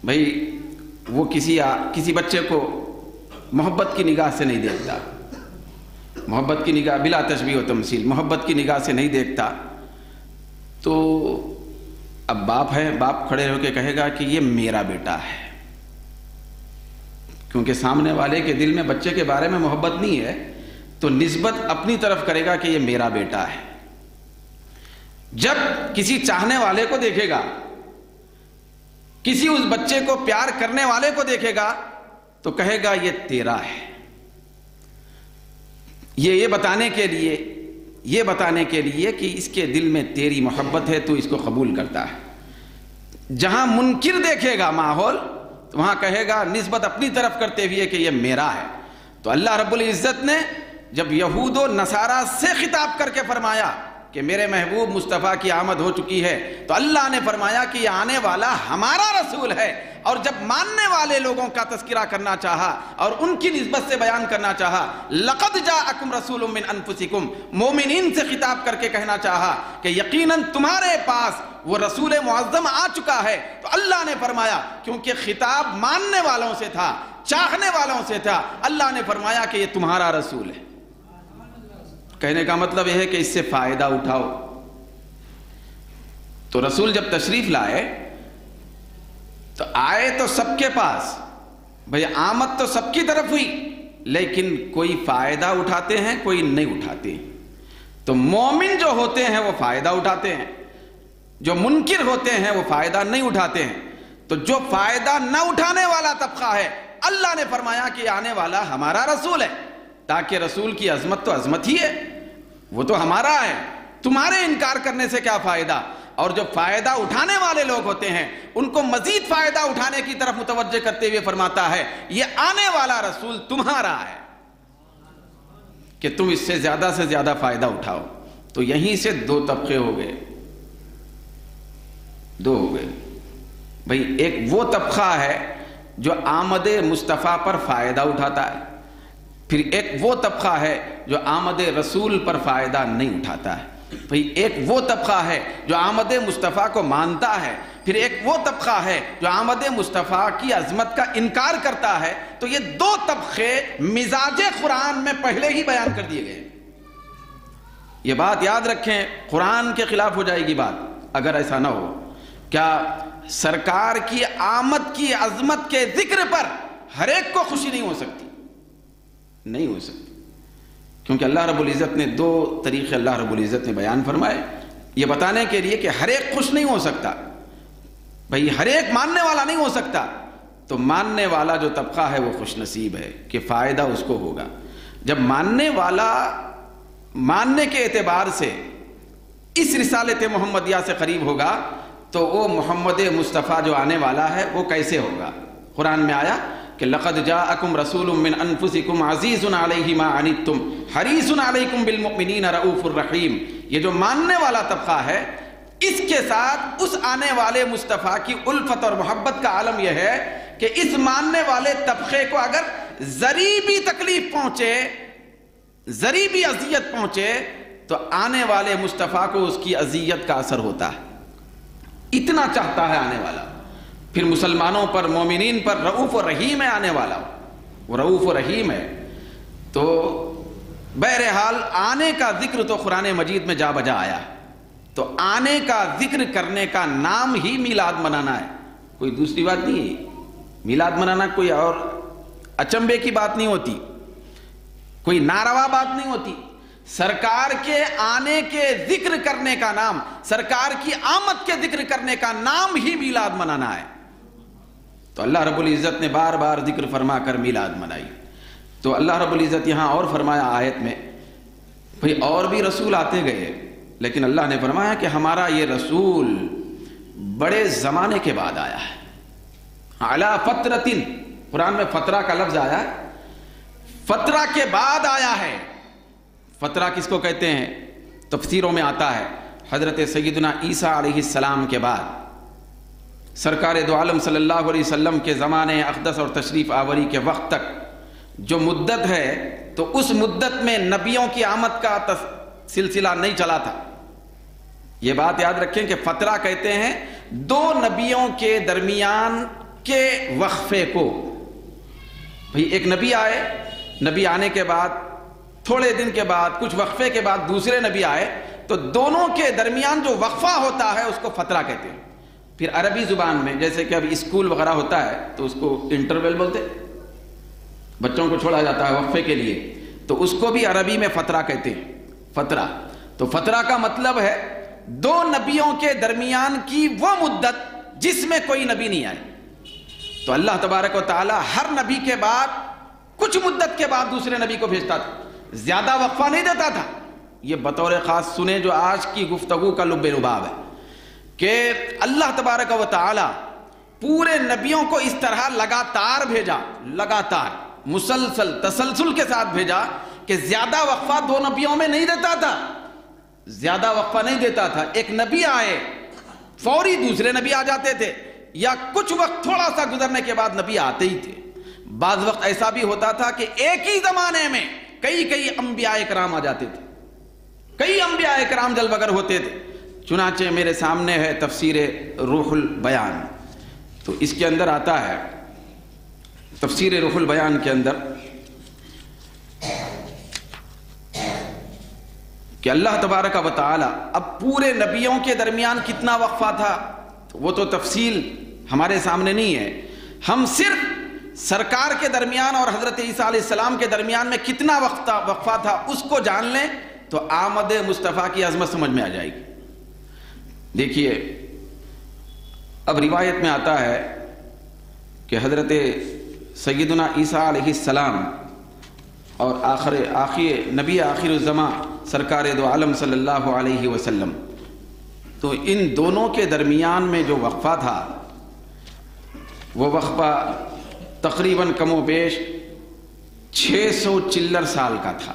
بھائی وہ کسی بچے کو محبت کی نگاہ سے نہیں دیکھتا، محبت کی نگاہ بلا تشبیہ و تمثیل، محبت کی نگاہ سے نہیں دیکھتا، تو اب باپ ہے، باپ کھڑے ہو کے کہے گا کہ یہ میرا بیٹا ہے، کیونکہ سامنے والے کے دل میں بچے کے بارے میں محبت نہیں ہے، تو نسبت اپنی طرف کرے گا کہ یہ میرا بیٹا ہے۔ جب کسی چاہنے والے کو دیکھے گا، کسی اس بچے کو پیار کرنے والے کو دیکھے گا، تو کہے گا یہ تیرا ہے۔ یہ بتانے کے لیے کہ اس کے دل میں تیری محبت ہے، تو اس کو قبول کرتا ہے۔ جہاں منکر دیکھے گا ماحول، وہاں کہے گا نسبت اپنی طرف کرتے ہوئے کہ یہ میرا ہے۔ تو اللہ رب العزت نے جب یہود و نصارہ سے خطاب کر کے فرمایا کہ میرے محبوب مصطفیٰ کی آمد ہو چکی ہے، تو اللہ نے فرمایا کہ یہ آنے والا ہمارا رسول ہے۔ اور جب ماننے والے لوگوں کا تذکرہ کرنا چاہا اور ان کی نسبت سے بیان کرنا چاہا، لَقَدْ جَاءَكُمْ رَسُولٌ مِّنْ أَنفُسِكُمْ، مومنین سے خطاب کر کے کہنا چاہا کہ یقیناً تمہارے پاس وہ رسول معظم آ چکا ہے۔ تو اللہ نے فرمایا کیونکہ خطاب ماننے والوں سے تھا، چاہنے والوں سے تھا، اللہ نے فرمایا کہ یہ تمہارا رسول ہے۔ کہنے کا مطلب یہ ہے کہ اس سے فائدہ اٹھاؤ۔ تو رسول جب تشریف لائے تو آئے تو سب کے پاس، بھئی آمد تو سب کی طرف ہوئی، لیکن کوئی فائدہ اٹھاتے ہیں، کوئی نہیں اٹھاتے۔ تو مومن جو ہوتے ہیں وہ فائدہ اٹھاتے ہیں، جو منکر ہوتے ہیں وہ فائدہ نہیں اٹھاتے ہیں۔ تو جو فائدہ نہ اٹھانے والا طبقہ ہے، اللہ نے فرمایا کہ آنے والا ہمارا رسول ہے، تاکہ رسول کی عظمت تو عظمت ہی ہے، وہ تو ہمارا ہے، تمہارے انکار کرنے سے کیا فائدہ۔ اور جو فائدہ اٹھانے والے لوگ ہوتے ہیں ان کو مزید فائدہ اٹھانے کی طرف متوجہ کرتے ہوئے فرماتا ہے یہ آنے والا رسول تمہارا ہے کہ تم اس سے زیادہ فائدہ اٹھاؤ۔ تو یہیں سے دو طبقے ہو گئے، بھئی ایک وہ طبقہ ہے جو آمد مصطفیٰ پر فائدہ اٹھاتا ہے، پھر ایک وہ طبقہ ہے جو آمد رسول پر فائدہ نہیں اٹھاتا ہے۔ بھئی ایک وہ طبقہ ہے جو آمد مصطفیٰ کو مانتا ہے، پھر ایک وہ طبقہ ہے جو آمد مصطفیٰ کی عظمت کا انکار کرتا ہے۔ تو یہ دو طبقے مزاج قرآن میں پہلے ہی بیان کر دیے گئے۔ یہ بات یاد رکھیں، قرآن کے خلاف ہو جائے گی بات اگر ایسا نہ ہو۔ کیا سرکار کی آمد کی عظمت کے ذکر پر ہر ایک کو خوشی نہیں ہو سکتی؟ نہیں ہو سکتی، کیونکہ اللہ رب العزت نے دو طریقے اللہ رب العزت نے بیان فرمائے یہ بتانے کے لیے کہ ہر ایک خوش نہیں ہو سکتا، بھئی ہر ایک ماننے والا نہیں ہو سکتا۔ تو ماننے والا جو طبقہ ہے وہ خوش نصیب ہے کہ فائدہ اس کو ہوگا۔ جب ماننے والا ماننے کے اعتبار سے اس رسالت محمدیہ سے قریب ہوگا تو وہ محمد مصطفیٰ جو آنے والا ہے وہ کیسے ہوگا؟ قرآن میں آیا کہ لَقَدْ جَاءَكُمْ رَسُولٌ مِّنْ أَنفُسِكُمْ عَزِيزٌ عَلَيْهِ مَا عَنِتُّمْ حَرِيصٌ عَلَيْكُمْ بِالْمُؤْمِنِينَ رَءُوفٌ رَحِيمٌ۔ یہ جو ماننے والا طبقہ ہے، اس کے ساتھ اس آنے والے مصطفیٰ کی الفت اور محبت کا عالم یہ ہے کہ اس ماننے والے طبقے کو اگر ذری بھی تکلیف پہنچے، ذری بھی اذیت پہنچے، تو آنے والے مصطفیٰ کو اس کی اذیت کا اثر ہوتا ہے، اتنا چاہتا ہے آنے والا۔ پھر مسلمانوں پر، مومنین پر رؤوف و رحیم ہے آنے والا، وہ رؤوف و رحیم ہے۔ تو بہرحال آنے کا ذکر تو قرآن مجید میں جا بجا آیا ہے، تو آنے کا ذکر کرنے کا نام ہی میلاد منانا ہے، کوئی دوسری بات نہیں ہے۔ میلاد منانا کوئی اور اچنبے کی بات نہیں ہوتی، کوئی ناروا بات نہیں ہوتی۔ سرکار کے آنے کے ذکر کرنے کا نام، سرکار کی آمد کے ذکر کرنے کا نام ہی میلاد منانا ہے۔ تو اللہ رب العزت نے بار بار ذکر فرما کر میلاد منائی۔ تو اللہ رب العزت یہاں اور فرمایا آیت میں، بھئی اور بھی رسول آتے گئے، لیکن اللہ نے فرمایا کہ ہمارا یہ رسول بڑے زمانے کے بعد آیا ہے، علی فترتن، قرآن میں فترہ کا لفظ آیا ہے، فترہ کے بعد آیا ہے۔ فترہ کس کو کہتے ہیں؟ تفسیروں میں آتا ہے حضرت سیدنا عیسیٰ علیہ السلام کے بعد، سرکار دو عالم صلی اللہ علیہ وسلم کے زمانے اقدس اور تشریف آوری کے وقت تک جو مدت ہے، تو اس مدت میں نبیوں کی آمد کا سلسلہ نہیں چلا تھا۔ یہ بات یاد رکھیں کہ فترہ کہتے ہیں دو نبیوں کے درمیان کہ وقفے کو، بھئی ایک نبی آئے، نبی آنے کے بعد تھوڑے دن کے بعد کچھ وقفے کے بعد دوسرے نبی آئے، تو دونوں کے درمیان جو وقفہ ہوتا ہے اس کو فترہ کہتے ہیں۔ پھر عربی زبان میں جیسے کہ اب اسکول وغیرہ ہوتا ہے تو اس کو انٹرول بولتے، بچوں کو چھوڑا جاتا ہے وقفے کے لیے، تو اس کو بھی عربی میں فترہ کہتے ہیں، فترہ۔ تو فترہ کا مطلب ہے دو نبیوں کے درمیان کی وہ مدت جس میں کوئی نبی نہیں آئے۔ تو اللہ تبارک و تعالی ہر نبی کے بعد کچھ مدت کے بعد دوسرے نبی کو بھیجتا تھا، زیادہ وقفہ نہیں دیتا تھا۔ یہ بطور خاص سنیں جو آج کی گفتگو کا لب لباب ہے کہ اللہ تبارک و تعالی پورے نبیوں کو اس طرح لگاتار بھیجا، لگاتار مسلسل تسلسل کے ساتھ بھیجا کہ زیادہ وقفہ دو نبیوں میں نہیں دیتا تھا، زیادہ وقفہ نہیں دیتا تھا۔ ایک نبی آئے فوری دوسرے نبی آ جاتے تھے، یا کچھ وقت تھوڑا سا گزرنے کے بعد نبی آتے ہی تھے۔ بعض وقت ایسا بھی ہوتا تھا کہ ایک ہی زمانے میں کئی انبیاء کرام آ جاتے تھے، کئی انبیاء کرام جلوگر ہوتے تھے۔ چنانچہ میرے سامنے ہے تفسیر روح البیان، تو اس کے اندر آتا ہے، تفسیر روح البیان کے اندر کہ اللہ تبارک و تعالی اب پورے نبیوں کے درمیان کتنا وقفہ تھا وہ تو تفصیل ہمارے سامنے نہیں ہے، ہم صرف سرکار کے درمیان اور حضرت عیسیٰ علیہ السلام کے درمیان میں کتنا وقفہ تھا اس کو جان لیں تو آمد مصطفیٰ کی عظمت سمجھ میں آ جائے گی۔ دیکھیے اب روایت میں آتا ہے کہ حضرت سیدنا عیسیٰ علیہ السلام اور آخر نبی آخر الزماں سرکار دو عالم صلی اللہ علیہ وسلم، تو ان دونوں کے درمیان میں جو وقفہ تھا وہ وقفہ تقریباً کم و بیش 600 چلر سال کا تھا،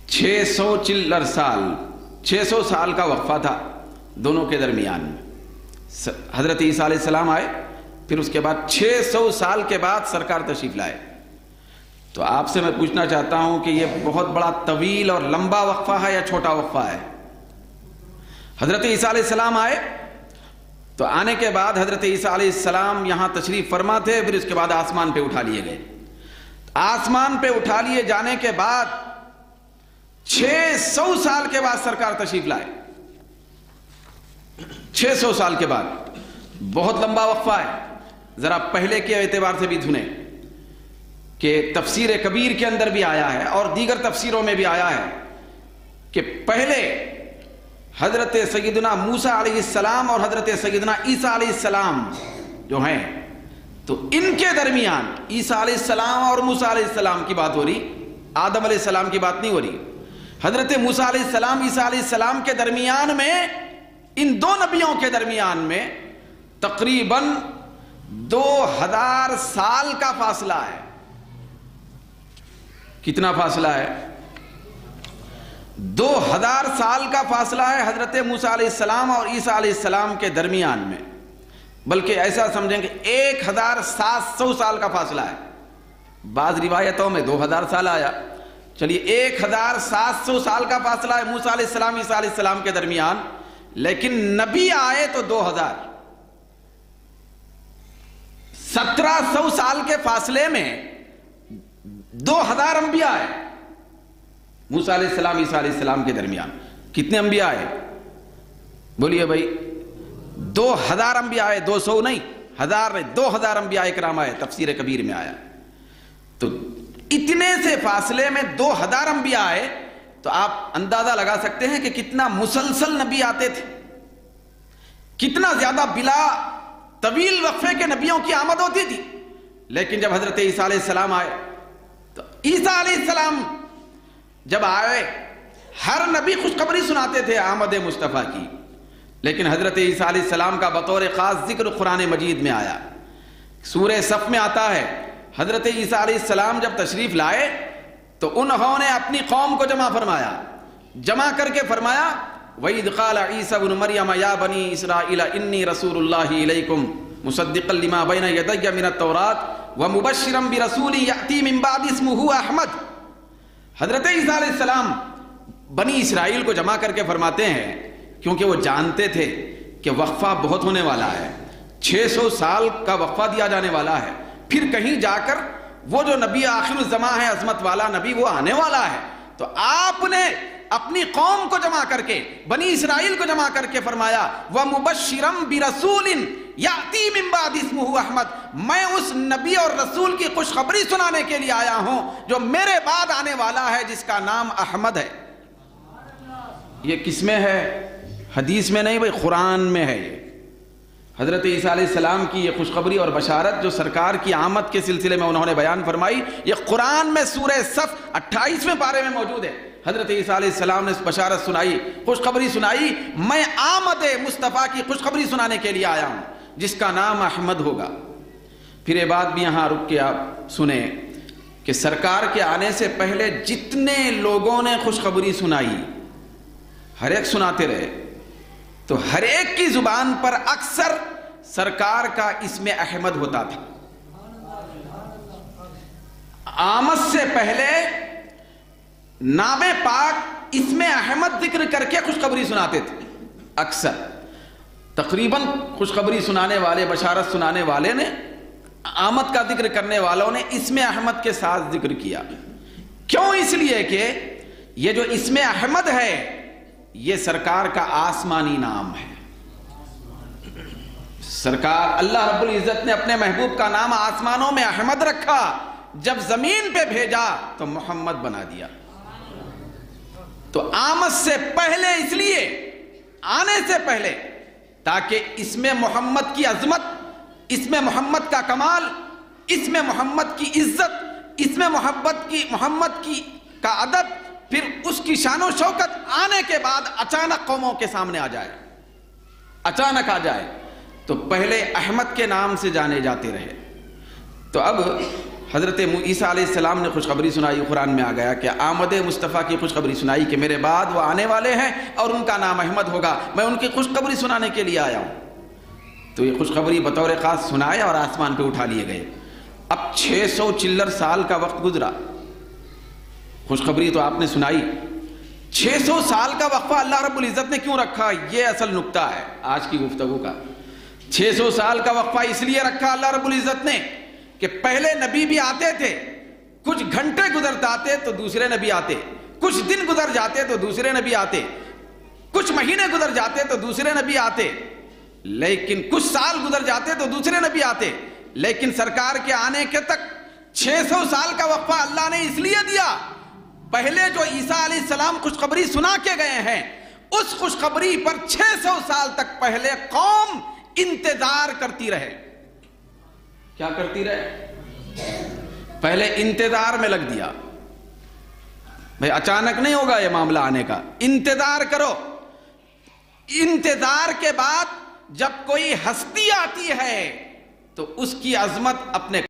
600 چلر سال، 600 سال کا وقفہ تھا دونوں کے درمیان میں۔ حضرت عیسیٰ علیہ السلام آئے، پھر اس کے بعد 600 سال کے بعد سرکار تشریف لائے۔ تو آپ سے میں پوچھنا چاہتا ہوں کہ یہ بہت بڑا طویل اور لمبا وقفہ ہے یا چھوٹا وقفہ ہے؟ حضرت عیسیٰ علیہ السلام آئے تو آنے کے بعد حضرت عیسیٰ علیہ السلام یہاں تشریف فرما تھے، پھر اس کے بعد آسمان پہ اٹھا لیے گئے۔ آسمان پہ اٹھا لیے جانے کے بعد 600 سال کے بعد سرکار تشریف لائے، 600 سال کے بعد، بہت لمبا وقفہ ہے۔ ذرا پہلے کے اعتبار سے بھی سنیں کہ تفسیر کبیر کے اندر بھی آیا ہے اور دیگر تفسیروں میں بھی آیا ہے کہ پہلے حضرت سیدنا موسیٰ علیہ السلام اور حضرت سیدنا عیسیٰ علیہ السلام جو ہیں، تو ان کے درمیان عیسیٰ علیہ السلام اور موسیٰ علیہ السلام کی بات ہو رہی، آدم علیہ السلام کی بات نہیں ہو رہی۔ حضرت موسیٰ علیہ السلام عیسیٰ علیہ السلام کے درمیان میں، ان دو نبیوں کے درمیان میں تقریباً 2000 سال کا فاصلہ ہے۔ کتنا فاصلہ ہے؟ 2000 سال کا فاصلہ ہے حضرت موسیٰ علیہ السلام اور عیسیٰ علیہ السلام کے درمیان میں، بلکہ ایسا سمجھیں کہ 1700 سال کا فاصلہ ہے۔ بعض روایتوں میں 2000 سال آیا، چلیے 1700 سال کا فاصلہ ہے موسیٰ علیہ السلام عیسیٰ علیہ السلام کے درمیان، لیکن نبی آئے تو 2000، 1700 سال کے فاصلے میں 2000 انبیاء آئے موسیٰ علیہ السلام عیسیٰ علیہ السلام کے درمیان۔ کتنے انبیاء آئے؟ بولیے بھائی، 2000 انبیاء آئے، 200 نہیں، 1000 نہیں، 2000 انبیاء کرام آئے، تفسیر کبیر میں آیا۔ تو اتنے سے فاصلے میں 2000 انبیاء آئے تو آپ اندازہ لگا سکتے ہیں کہ کتنا مسلسل نبی آتے تھے، کتنا زیادہ بلا طویل وقفے کے نبیوں کی آمد ہوتی تھی۔ لیکن جب حضرت عیسیٰ علیہ السلام آئے تو عیسیٰ علیہ السلام جب آئے، ہر نبی خوشخبری سناتے تھے آمد مصطفیٰ کی، لیکن حضرت عیسیٰ علیہ السلام کا بطور خاص ذکر قرآن مجید میں آیا۔ سورہ صف میں آتا ہے حضرت عیسیٰ علیہ السلام جب تشریف لائے تو انہوں نے اپنی قوم کو جمع فرمایا، جمع کر کے فرمایا وَإِذْ قَالَ عِيسَى ابْنُ مَرْيَمَ يَا بَنِي إِسْرَائِيلَ إِنِّي رَسُولُ اللَّهِ إِلَيْكُمْ مُصَدِّقًا لِمَا بَيْنَ يَدَيَّ مِنَ التَّوْرَاةِ وَمُبَشِّرًا بِرَسُولٍ يَأْتِي مِن بَعْدِي اسْمُهُ أَحْمَدُ۔ حضرت عیسیٰ علیہ السلام بنی اسرائیل کو جمع کر کے فرماتے ہیں، کیونکہ وہ جانتے تھے کہ وقفہ بہت ہونے والا ہے، 600 سال کا وقفہ دیا جانے والا ہے، پھر کہیں جا کر وہ جو نبی آخر الزمان ہے، عظمت والا نبی، وہ آنے والا ہے. تو آپ نے اپنی قوم کو جمع کر کے، بنی اسرائیل کو جمع کر کے فرمایا وَمُبَشِّرًا بِرَسُولٍ يَأْتِي مِن بَعْدِ اسْمُهُ احمد، میں اس نبی اور رسول کی خوشخبری سنانے کے لیے آیا ہوں جو میرے بعد آنے والا ہے، جس کا نام احمد ہے. یہ کس میں ہے؟ حدیث میں نہیں بھائی، قرآن میں ہے. یہ حضرت عیسیٰ علیہ السلام کی یہ خوشخبری اور بشارت جو سرکار کی آمد کے سلسلے میں انہوں نے بیان فرمائی، یہ قرآن میں سورہ صف 28ویں پارے میں موجود ہے. حضرت عیسیٰ علیہ السلام نے بشارت سنائی، خوشخبری سنائی، میں آمد مصطفیٰ کی خوشخبری سنانے کے لیے آیا ہوں جس کا نام احمد ہوگا. پھر یہ بات بھی یہاں رک کے آپ سنیں کہ سرکار کے آنے سے پہلے جتنے لوگوں نے خوشخبری سنائی، ہر ایک سناتے رہے، تو ہر ایک کی زبان پر اکثر سرکار کا اسم احمد ہوتا تھا. آمد سے پہلے نام پاک اسم احمد ذکر کر کے خوشخبری سناتے تھے. اکثر تقریباً خوشخبری سنانے والے، بشارت سنانے والے نے، آمد کا ذکر کرنے والوں نے اسم احمد کے ساتھ ذکر کیا. کیوں؟ اس لیے کہ یہ جو اسم احمد ہے یہ سرکار کا آسمانی نام ہے. سرکار اللہ رب العزت نے اپنے محبوب کا نام آسمانوں میں احمد رکھا، جب زمین پہ بھیجا تو محمد بنا دیا. تو آمد سے پہلے، اس لیے آنے سے پہلے، تاکہ اس میں محمد کی عظمت، اس میں محمد کا کمال، اس میں محمد کی عزت، اس میں محمد کی کا ادب، پھر اس کی شان و شوکت آنے کے بعد اچانک قوموں کے سامنے آ جائے، اچانک آ جائے. تو پہلے احمد کے نام سے جانے جاتے رہے. تو اب حضرت عیسیٰ علیہ السلام نے خوشخبری سنائی، قرآن میں آ گیا کہ آمد مصطفیٰ کی خوشخبری سنائی کہ میرے بعد وہ آنے والے ہیں اور ان کا نام احمد ہوگا، میں ان کی خوشخبری سنانے کے لیے آیا ہوں. تو یہ خوشخبری بطور خاص سنائے اور آسمان پہ اٹھا لیے گئے. اب 600 چلر سال کا وقت گزرا، خوشخبری تو آپ نے سنائی، 600 سال کا وقفہ اللہ رب العزت نے کیوں رکھا؟ یہ اصل نکتہ ہے آج کی گفتگو کا. 600 سال کا وقفہ اس لیے رکھا اللہ رب العزت نے کہ پہلے نبی بھی آتے تھے، کچھ گھنٹے گزر جاتے تو دوسرے نبی آتے، کچھ دن گزر جاتے تو دوسرے نبی آتے، کچھ مہینے گزر جاتے تو دوسرے نبی آتے، لیکن کچھ سال گزر جاتے تو دوسرے نبی آتے. لیکن سرکار کے آنے کے تک 600 سال کا وقفہ اللہ نے اس لیے دیا، پہلے جو عیسیٰ علیہ السلام خوشخبری سنا کے گئے ہیں، اس خوشخبری پر 600 سال تک پہلے قوم انتظار کرتی رہے. کیا کرتی رہے؟ پہلے انتظار میں لگ دیا. بھئی اچانک نہیں ہوگا یہ معاملہ آنے کا، انتظار کرو. انتظار کے بعد جب کوئی ہستی آتی ہے تو اس کی عظمت اپنے